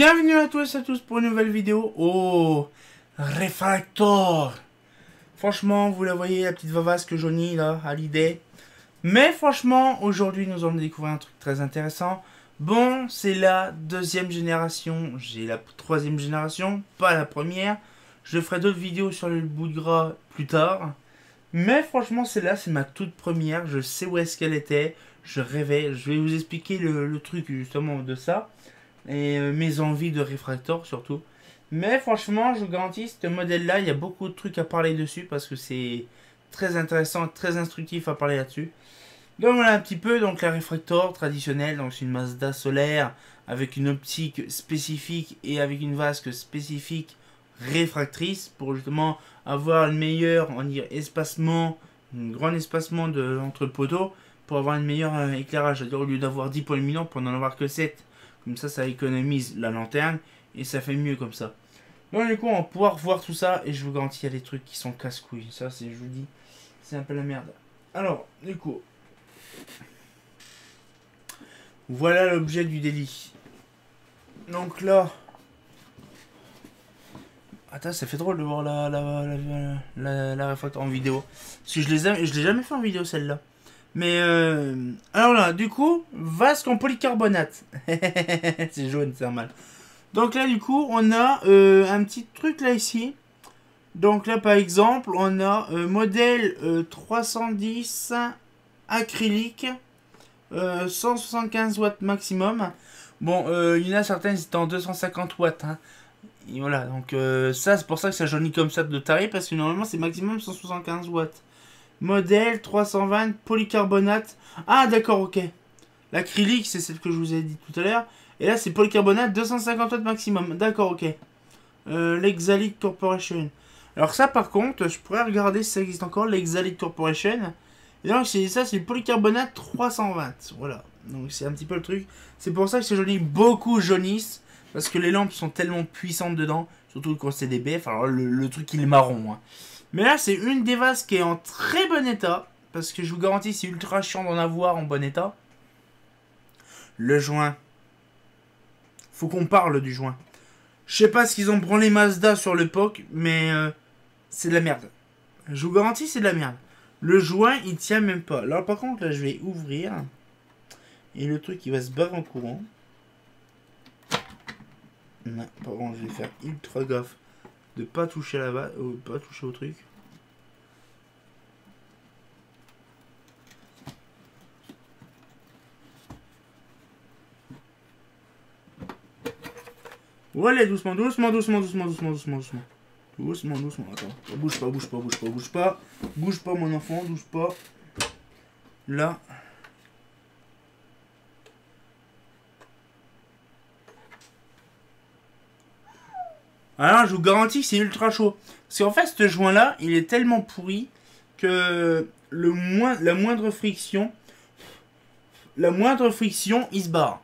Bienvenue à tous pour une nouvelle vidéo au réfractor. Franchement, vous la voyez, la petite vavasque jaunie là, à l'idée. Mais franchement, aujourd'hui, nous allons découvrir un truc très intéressant. Bon, c'est la deuxième génération. J'ai la troisième génération, pas la première. Je ferai d'autres vidéos sur le bout de gras plus tard. Mais franchement, celle-là, c'est ma toute première. Je sais où est-ce qu'elle était. Je rêvais. Je vais vous expliquer le truc justement de ça. Et mes envies de réfractor surtout. Mais franchement, je vous garantis, ce modèle-là, il y a beaucoup de trucs à parler dessus parce que c'est très intéressant, très instructif à parler là-dessus. Donc voilà un petit peu, donc la réfractor traditionnelle, donc c'est une Mazda solaire avec une optique spécifique et avec une vasque spécifique réfractrice pour justement avoir une meilleure, on dirait, espacement, un grand espacement entre poteaux pour avoir une meilleure éclairage. C'est-à-dire au lieu d'avoir 10 points lumineux, pour n'en avoir que 7. Comme ça économise la lanterne et ça fait mieux comme ça. Donc du coup, on va pouvoir voir tout ça et je vous garantis, il y a des trucs qui sont casse-couilles. Ça, c'est, je vous dis, c'est un peu la merde. Alors, du coup, voilà l'objet du délit. Donc là, attends, ça fait drôle de voir la réfractor en vidéo. Parce que je l'ai jamais fait en vidéo celle-là. Mais alors là, du coup, vasque en polycarbonate. C'est jaune, c'est normal. Donc là, du coup, on a un petit truc là ici. Donc là, par exemple, on a modèle 310 acrylique, 175 watts maximum. Bon, il y en a certaines qui étaient en 250 watts. Hein. Et voilà, donc ça, c'est pour ça que ça jaunit comme ça de taré, parce que normalement, c'est maximum 175 watts. Modèle 320 polycarbonate. Ah, d'accord, ok. L'acrylique, c'est celle que je vous ai dit tout à l'heure. Et là, c'est polycarbonate 250 watts maximum. D'accord, ok. L'Exalite Corporation. Alors ça, par contre, je pourrais regarder si ça existe encore, l'Exalite Corporation. Et donc, ça, c'est le polycarbonate 320. Voilà. Donc, c'est un petit peu le truc. C'est pour ça que c'est jauni. Beaucoup jaunissent. Parce que les lampes sont tellement puissantes dedans. Surtout quand c'est des BF. Alors, le truc, il est marron. Hein. Mais là, c'est une des vases qui est en très bon état. Parce que je vous garantis, c'est ultra chiant d'en avoir en bon état. Le joint. Faut qu'on parle du joint. Je sais pas ce qu'ils ont branlé Mazda sur le POC, mais c'est de la merde. Je vous garantis, c'est de la merde. Le joint, il tient même pas. Alors par contre, là, je vais ouvrir. Et le truc, il va se barrer en courant. Non, par contre, je vais faire ultra gaffe de pas toucher la base, pas toucher au truc. Voilà, doucement. Doucement, attends. Bouge pas. Bouge pas, mon enfant, bouge pas. Là. Alors, je vous garantis que c'est ultra chaud. Parce qu'en fait, ce joint-là, il est tellement pourri que la moindre friction, il se barre.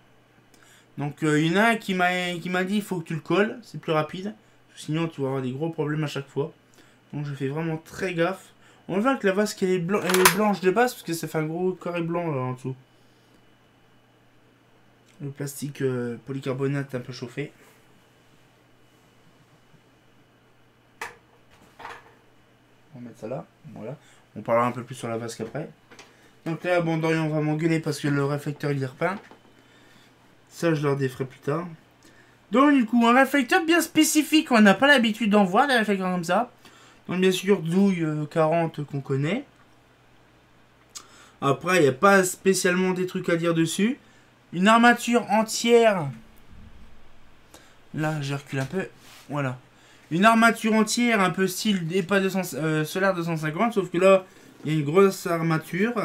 Donc, il y en a un qui m'a dit, il faut que tu le colles, c'est plus rapide. Sinon, tu vas avoir des gros problèmes à chaque fois. Donc, je fais vraiment très gaffe. On voit que la vasque, elle est blanche de base, parce que ça fait un gros carré blanc là, en dessous. Le plastique polycarbonate un peu chauffé. On va mettre ça là, voilà. On parlera un peu plus sur la vasque après. Donc là, bon, Dorian va m'engueuler parce que le réflecteur il est repeint. Ça, je leur déferai plus tard. Donc du coup, un réflecteur bien spécifique. On n'a pas l'habitude d'en voir des réflecteurs comme ça. Donc bien sûr, douille 40 qu'on connaît. Après, il n'y a pas spécialement des trucs à dire dessus. Une armature entière. Là, je recule un peu. Voilà. Une armature entière, un peu style EPA Solaire 250, sauf que là, il y a une grosse armature.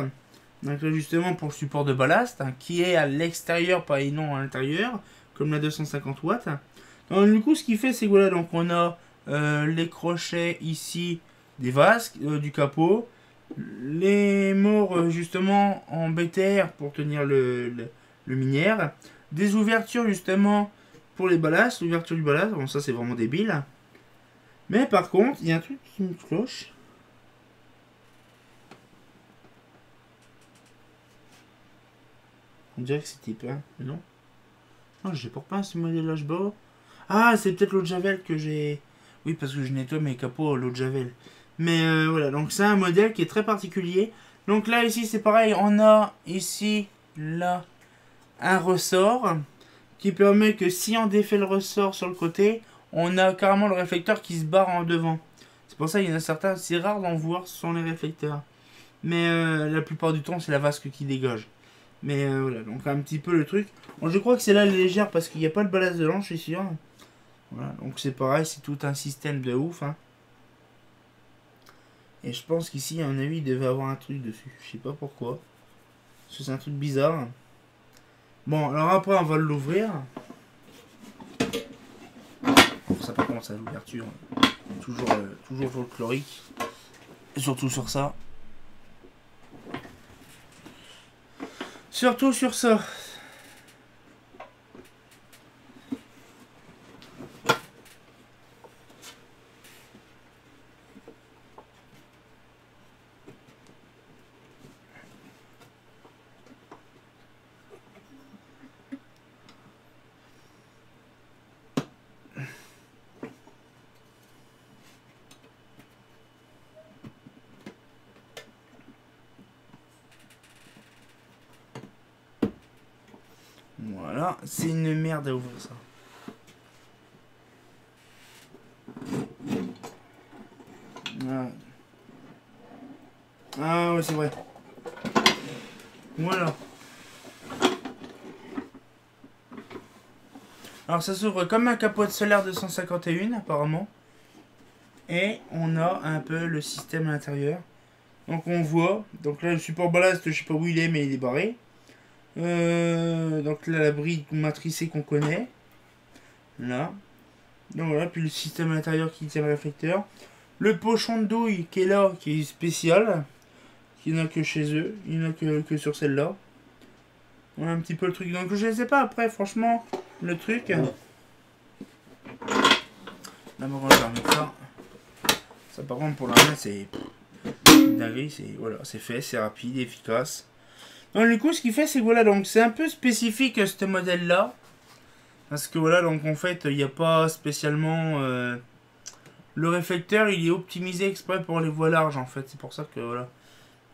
Donc là, justement, pour le support de ballast, hein, qui est à l'extérieur, pas et non à l'intérieur, comme la 250 watts. Donc, du coup, ce qui fait, c'est que voilà, donc on a les crochets ici des vasques, du capot, les morts, justement, en BTR pour tenir le minière, des ouvertures, justement, pour les ballasts, l'ouverture du ballast, bon, ça, c'est vraiment débile. Mais par contre, il y a un truc qui me cloche. On dirait que c'est type 1, non? Oh, j'ai pas repeint ce modèle-là, je bats. Ah, c'est peut-être l'eau de Javel que j'ai... Oui, parce que je nettoie mes capots à l'eau de Javel. Mais voilà, donc c'est un modèle qui est très particulier. Donc là, ici, c'est pareil. On a ici, là, un ressort qui permet que si on défait le ressort sur le côté, on a carrément le réflecteur qui se barre en devant. C'est pour ça qu'il y en a certains, c'est rare d'en voir, ce sont les réflecteurs. Mais la plupart du temps, c'est la vasque qui dégage. Mais voilà, donc un petit peu le truc. Bon, je crois que c'est là légère parce qu'il n'y a pas de ballast dedans, je suis sûr. Voilà, donc c'est pareil, c'est tout un système de ouf. Hein. Et je pense qu'ici, à mon avis, il devait avoir un truc dessus. Je sais pas pourquoi. Parce que c'est un truc bizarre. Bon, alors après, on va l'ouvrir. Pour ça, par contre, ça l'ouverture. Toujours folklorique. Et surtout sur ça. Surtout sur ça. Voilà, c'est une merde à ouvrir ça. Ah ouais, c'est vrai. Voilà. Alors ça s'ouvre comme un capot de solaire 251 apparemment. Et on a un peu le système à l'intérieur. Donc on voit. Donc là le support ballast, je sais pas où il est mais il est barré. Donc là la bride matricée qu'on connaît. Là. Donc voilà, puis le système à l'intérieur qui tient le réflecteur. Le pochon de douille qui est là, qui est spécial. Il n'y en a que chez eux. Il n'y en a que sur celle-là. Voilà un petit peu le truc. Donc je ne sais pas après, franchement, le truc. Là, on va remettre ça. Ça par contre pour la main c'est une dinguerie, c'est voilà, c'est fait, c'est rapide, efficace. Donc du coup ce qu'il fait c'est que voilà, donc c'est un peu spécifique ce modèle là. Parce que voilà, donc en fait il n'y a pas spécialement le réflecteur, il est optimisé exprès pour les voies larges en fait, c'est pour ça que voilà.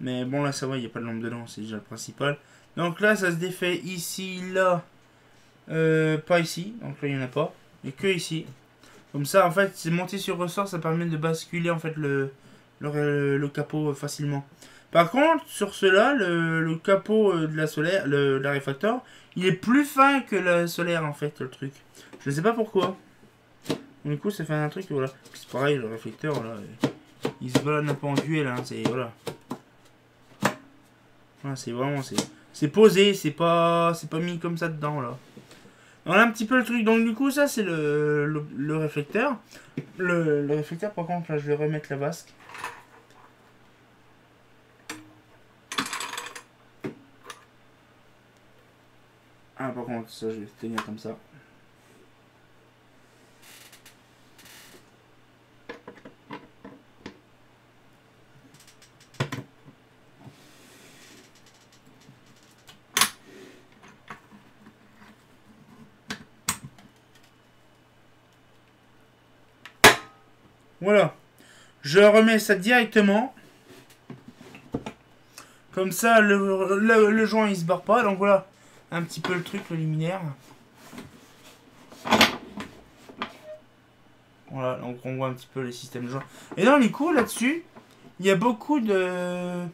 Mais bon là ça va, il n'y a pas de lampe dedans, c'est déjà le principal. Donc là ça se défait ici, là, pas ici, donc là il n'y en a pas, mais que ici. Comme ça en fait c'est monté sur ressort, ça permet de basculer en fait le capot facilement. Par contre sur cela, le capot de la solaire, la réfracteur, il est plus fin que la solaire en fait le truc. Je ne sais pas pourquoi. Du coup ça fait un truc voilà. C'est pareil le réflecteur là, il se balade un peu en duel, hein, c'est voilà. C'est vraiment c'est posé, c'est pas mis comme ça dedans là. Voilà un petit peu le truc. Donc du coup ça c'est le réflecteur. Le réflecteur par contre là je vais remettre la vasque. Ah par contre ça je vais tenir comme ça. Voilà. Je remets ça directement. Comme ça, le joint il se barre pas. Donc voilà, un petit peu le truc, le luminaire. Voilà, donc on voit un petit peu les systèmes de joints. Et dans les cours là-dessus, il y a beaucoup de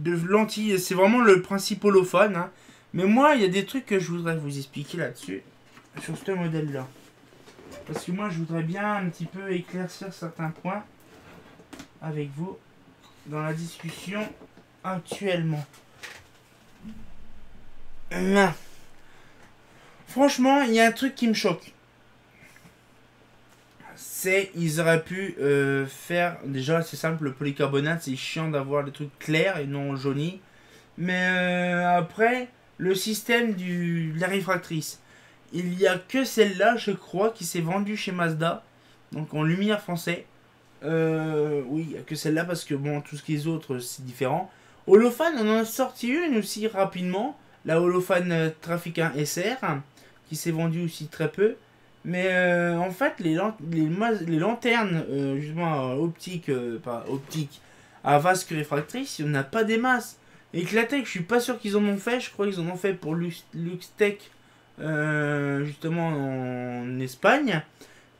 lentilles. C'est vraiment le principe holophone. Hein. Mais moi, il y a des trucs que je voudrais vous expliquer là-dessus. Sur ce modèle-là. Parce que moi, je voudrais bien un petit peu éclaircir certains points avec vous dans la discussion actuellement. Là. Franchement, il y a un truc qui me choque. C'est ils auraient pu faire... Déjà, c'est simple, le polycarbonate, c'est chiant d'avoir des trucs clairs et non jaunis. Mais après, le système de la réfractrice. Il n'y a que celle-là, je crois, qui s'est vendue chez Mazda. Donc en lumière français. Oui, il n'y a que celle-là parce que bon, tout ce qui est autres, c'est différent. Holophane, on en a sorti une aussi rapidement. La Holophane Traffic 1 SR. qui s'est vendu aussi très peu. Mais en fait, les lanternes justement optiques, pas optiques, à vasque réfractrice, il n'y en a pas des masses. Éclatek, je suis pas sûr qu'ils en ont fait. Je crois qu'ils en ont fait pour Luxtech, justement en Espagne.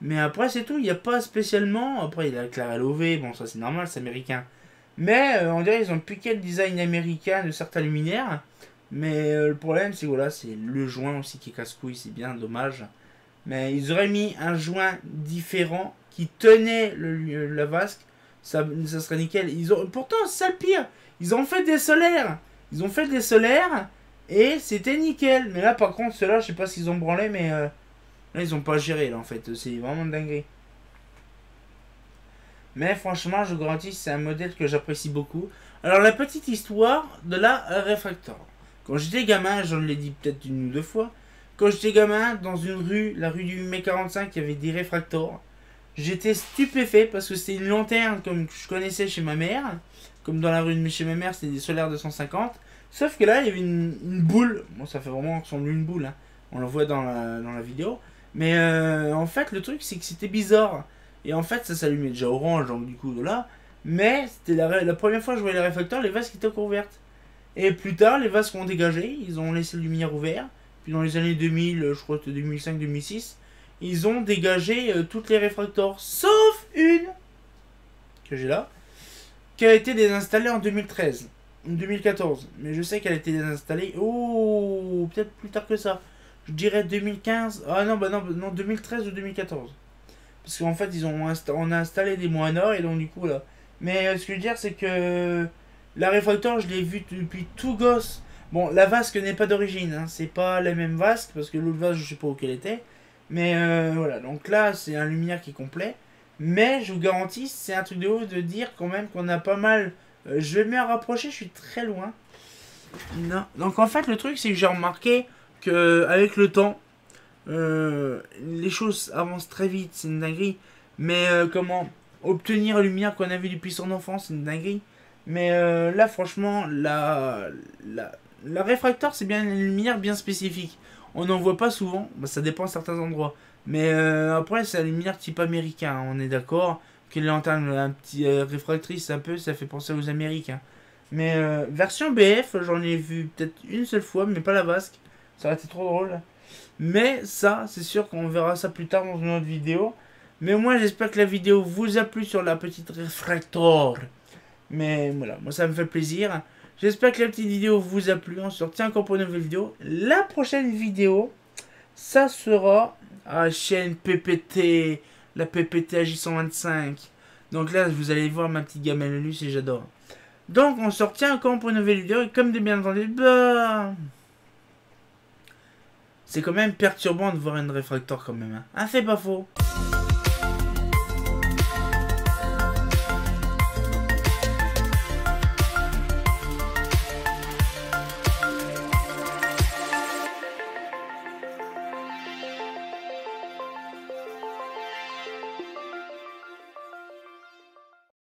Mais après, c'est tout. Il n'y a pas spécialement. Après, il y a la Clarel OV. Bon, ça c'est normal, c'est américain. Mais on dirait qu'ils ont piqué le design américain de certains luminaires. Mais le problème, c'est voilà, c'est le joint aussi qui casse-couille. C'est bien dommage. Mais ils auraient mis un joint différent qui tenait la vasque. Ça serait nickel. Pourtant, c'est ça le pire. Ils ont fait des solaires. Ils ont fait des solaires. Et c'était nickel. Mais là, par contre, ceux-là, je sais pas s'ils ont branlé. Mais là, ils ont pas géré. Là, en fait. C'est vraiment dingue. Mais franchement, je vous garantis, c'est un modèle que j'apprécie beaucoup. Alors, la petite histoire de la Refractor. Quand j'étais gamin, j'en l'ai dit peut-être une ou deux fois. Quand j'étais gamin, dans une rue, la rue du mai 45, il y avait des réfractors. J'étais stupéfait parce que c'était une lanterne comme je connaissais chez ma mère. Comme dans la rue de chez ma mère, c'était des solaires 250. Sauf que là, il y avait une boule. Bon, ça fait vraiment ressembler une boule. Hein. On le voit dans la vidéo. Mais en fait, le truc, c'est que c'était bizarre. Et en fait, ça s'allumait déjà orange, donc du coup, de là. Mais c'était la première fois que je voyais les réfracteurs, les vases qui étaient encore ouvertes. Et plus tard, les vases ont dégagé. Ils ont laissé le lumière ouvert. Puis dans les années 2000, je crois que 2005-2006, ils ont dégagé toutes les réfractors, sauf une, que j'ai là, qui a été désinstallée en 2013, ou 2014. Mais je sais qu'elle a été désinstallée, oh, peut-être plus tard que ça. Je dirais 2015, ah non, bah non, 2013 ou 2014. Parce qu'en fait, on a installé des mois nord, et donc du coup, là. Mais ce que je veux dire, c'est que la réfractor, je l'ai vue depuis tout gosse. Bon, la vasque n'est pas d'origine, hein. C'est pas la même vasque, parce que l'autre vasque, je sais pas où qu'elle était. Mais voilà, donc là, c'est un luminaire qui est complet. Mais je vous garantis, c'est un truc de ouf de dire quand même qu'on a pas mal... je vais me rapprocher, je suis très loin. Non. Donc en fait, le truc, c'est que j'ai remarqué qu'avec le temps, les choses avancent très vite, c'est une dinguerie. Mais comment obtenir la lumière qu'on avait depuis son enfance, c'est une dinguerie. Mais là, franchement, la réfractor, c'est bien une lumière bien spécifique. On n'en voit pas souvent, bah, ça dépend de certains endroits. Mais après, c'est une lumière type américain, hein, on est d'accord. Que les lanternes un petit réfractrice, un peu, ça fait penser aux Américains. Mais version BF, j'en ai vu peut-être une seule fois, mais pas la vasque. Ça aurait été trop drôle. Mais ça, c'est sûr qu'on verra ça plus tard dans une autre vidéo. Mais moi, j'espère que la vidéo vous a plu sur la petite réfractor. Mais voilà, moi ça me fait plaisir. J'espère que la petite vidéo vous a plu. On se retient encore pour une nouvelle vidéo. La prochaine vidéo, ça sera à chaîne PPT, la PPT AJ125. Donc là, vous allez voir ma petite gamelle Luce et j'adore. Donc on se retient encore pour une nouvelle vidéo. Et comme de bien entendu, bah... c'est quand même perturbant de voir une réfractor quand même. Hein, c'est pas faux.